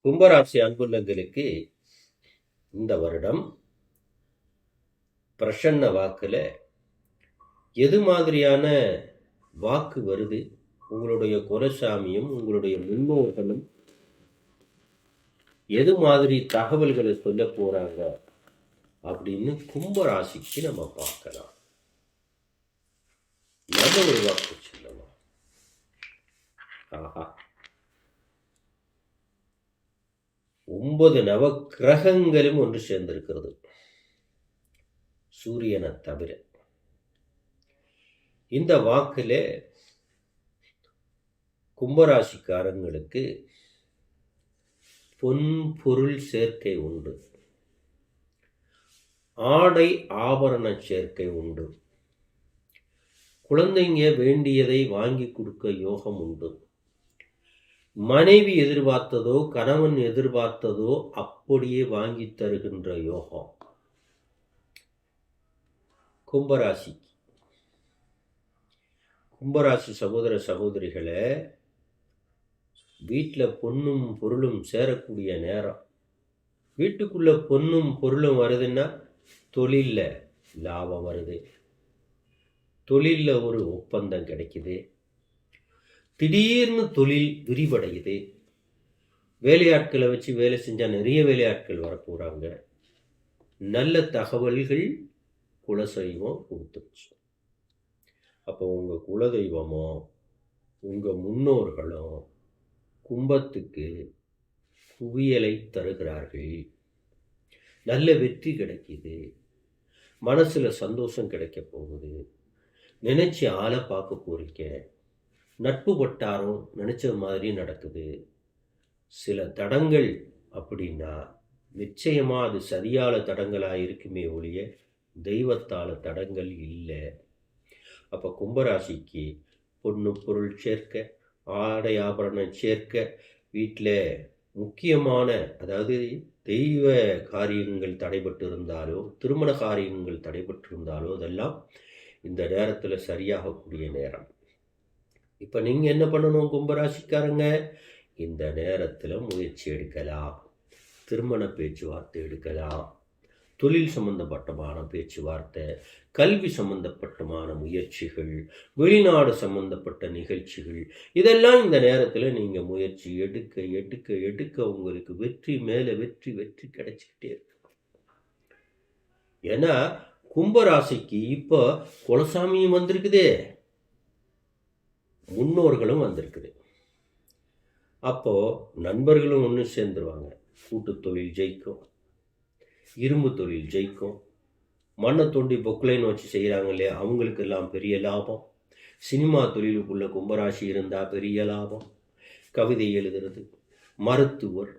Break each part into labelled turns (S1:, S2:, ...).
S1: கும்பராசி அன்புள்ளங்களுக்கு இந்த வருடம் பிரசன்ன வாக்குல எது மாதிரியான வாக்கு வருது, உங்களுடைய குலசாமியும் உங்களுடைய முன்னோர்களும் எது மாதிரி தகவல்களை சொல்ல போறாங்க அப்படின்னு கும்பராசிக்கு நம்ம பார்க்கலாம். நல்ல ஒரு வாக்கு சொல்லலாம். ஆஹா, 9 நவ கிரகங்களும் ஒன்று சேர்ந்திருக்கிறது, சூரியனை தவிர. இந்த வாக்குல கும்பராசிக்காரங்களுக்கு பொன் பொருள் சேர்க்கை உண்டு, ஆடை ஆபரண சேர்க்கை உண்டு, குழந்தைங்க வேண்டியதை வாங்கி கொடுக்க யோகம் உண்டு, மனைவி எதிர்பார்த்ததோ கணவன் எதிர்பார்த்ததோ அப்படியே வாங்கி தருகின்ற யோகம் கும்பராசிக்கு. கும்பராசி சகோதர சகோதரிகளை, வீட்டில் பொன்னும் பொருளும் சேரக்கூடிய நேரம். வீட்டுக்குள்ள பொன்னும் பொருளும் வருதுன்னா தொழிலில் லாபம் வருது, தொழிலில் ஒரு ஒப்பந்தம் கிடைக்குது, திடீர்னு தொழில் விரிவடையுது, வேலையாட்களை வச்சு வேலை செஞ்சால் நிறைய வேலையாட்கள் வரப்போகிறாங்க. நல்ல தகவல்கள் குலசெய்வம் கொடுத்துருச்சு. அப்போ உங்கள் குலதெய்வமோ உங்கள் முன்னோர்களோ கும்பத்துக்கு குவியலை தருகிறார்கள். நல்ல வெற்றி கிடைக்குது, மனசில் சந்தோஷம் கிடைக்க போகுது, நினைச்சு ஆளை பார்க்க போறீங்க, நட்பு வட்டாரம் நினைச்ச மாதிரி நடக்குது. சில தடங்கள் அப்படின்னா நிச்சயமா அது சரியான தடங்களாக இருக்குமே ஒழிய தெய்வத்தால தடங்கள் இல்லை. அப்போ கும்பராசிக்கு பொண்ணு பொருள் சேர்க்க, ஆடை ஆபரணம் சேர்க்க, வீட்டில் முக்கியமான, அதாவது தெய்வ காரியங்கள் தடைபட்டு இருந்தாலோ திருமண காரியங்கள் தடைபட்டு இருந்தாலோ அதெல்லாம் இந்த நேரத்தில் சரியாகக்கூடிய நேரம். இப்போ நீங்கள் என்ன பண்ணணும் கும்பராசிக்காரங்க, இந்த நேரத்தில் முயற்சி எடுக்கலாம், திருமண பேச்சுவார்த்தை எடுக்கலாம், தொழில் சம்பந்தப்பட்டமான பேச்சுவார்த்தை, கல்வி சம்பந்தப்பட்டமான முயற்சிகள், வெளிநாடு சம்பந்தப்பட்ட நிகழ்ச்சிகள், இதெல்லாம் இந்த நேரத்தில் நீங்கள் முயற்சி எடுக்க எடுக்க எடுக்க உங்களுக்கு வெற்றி மேலே வெற்றி வெற்றி கிடைச்சிக்கிட்டே இருக்கு. ஏன்னா கும்பராசிக்கு இப்போ குலசாமியும் வந்திருக்குதே, முன்னோர்களும் வந்திருக்குது. அப்போ நண்பர்களும் ஒன்று சேர்ந்துருவாங்க. கூட்டு தொழில் ஜெயிக்கும், இரும்பு தொழில் ஜெயிக்கும், மண்ணை தோண்டி பொக்லைன் வச்சு செய்கிறாங்க இல்லையா, அவங்களுக்கு எல்லாம் பெரிய லாபம். சினிமா தொழிலுக்குள்ள கும்பராசி இருந்தால் பெரிய லாபம். கவிதை எழுதுறது, மருத்துவர்,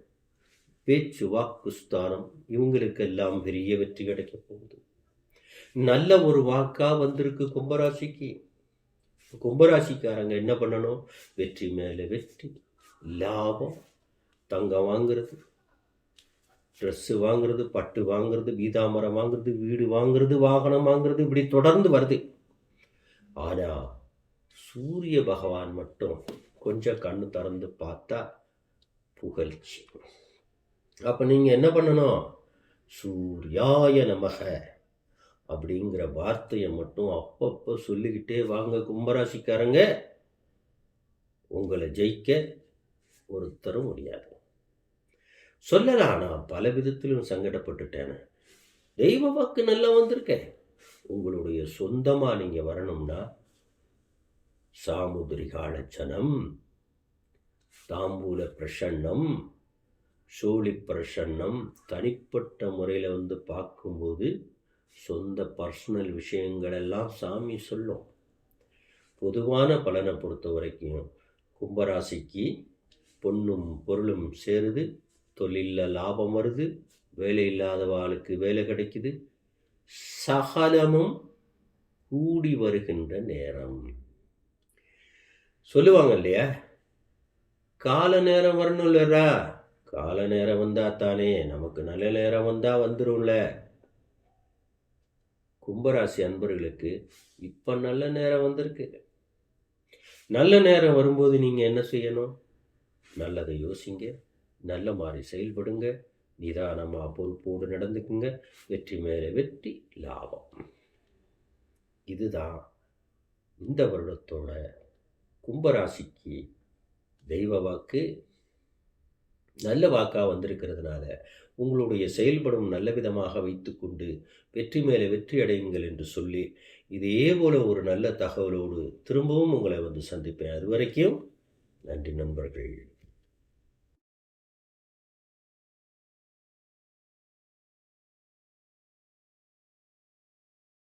S1: பேச்சு வாக்குஸ்தானம், இவங்களுக்கெல்லாம் பெரிய வெற்றி கிடைக்க போகுது. நல்ல ஒரு வாக்கா வந்திருக்கு கும்பராசிக்கு. கும்பராசிக்காரங்க என்ன பண்ணணும், வெற்றி மேலே வெற்றி, லாபம், தங்கம் வாங்குறது, ட்ரெஸ்ஸு வாங்குறது, பட்டு வாங்குறது, பீதாமரம் வாங்குறது, வீடு வாங்குறது, வாகனம் வாங்குறது, இப்படி தொடர்ந்து வருது. ஆனால் சூரிய பகவான் மட்டும் கொஞ்சம் கண்ணு திறந்து பார்த்தா புகழ்ச்சி. அப்போ நீங்கள் என்ன பண்ணணும், சூர்யாய நமக அப்படிங்கிற வார்த்தையை மட்டும் அப்பப்போ சொல்லிக்கிட்டே வாங்க கும்பராசிக்காரங்க. உங்களை ஜெயிக்க ஒருத்தரும் முடியாது. சொல்லலாம், நான் பல விதத்திலும் சங்கடப்பட்டுட்டேன், தெய்வ வாக்கு நல்லா வந்திருக்கேன். உங்களுடைய சொந்தமாக நீங்கள் வரணும்னா சாமுதிரிகாலட்சணம், தாம்பூல பிரசன்னம், சோழி பிரசன்னம், தனிப்பட்ட முறையில் பார்க்கும்போது சொந்த பர்சனல் விஷயங்களெல்லாம் சாமி சொல்லும். பொதுவான பலனை பொறுத்த வரைக்கும் கும்பராசிக்கு பொன்னும் பொருளும் சேருது, தொழிலில் லாபம் வருது, வேலை இல்லாதவாளுக்கு வேலை கிடைக்குது, சகலமும் கூடி வருகின்ற நேரம். சொல்லுவாங்க இல்லையா, கால நேரம் வரணும் இல்லையா, கால நேரம் வந்தா தானே நமக்கு நல்ல நேரம் வந்தா வந்துரும்ல. கும்பராசி அன்பர்களுக்கு இப்போ நல்ல நேரம் வந்திருக்கு. நல்ல நேரம் வரும்போது நீங்கள் என்ன செய்யணும், நல்லதை யோசிங்க, நல்ல மாதிரி செயல்படுங்க. நிதானமாக பொறுப்போடு நடந்துக்குங்க. வெற்றி மேலே வெற்றி, லாபம். இதுதான் இந்த வருடத்தோட கும்பராசிக்கு தெய்வ வாக்கு. நல்ல வாக்காக வந்திருக்கிறதுனால உங்களுடைய செயல்படும் நல்ல விதமாக வைத்துக்கொண்டு வெற்றி மேலே வெற்றி அடையுங்கள் என்று சொல்லி, இதே போல ஒரு நல்ல தகவலோடு திரும்பவும் உங்களை வந்து சந்திப்பேன். அது வரைக்கும் நன்றி நண்பர்கள்.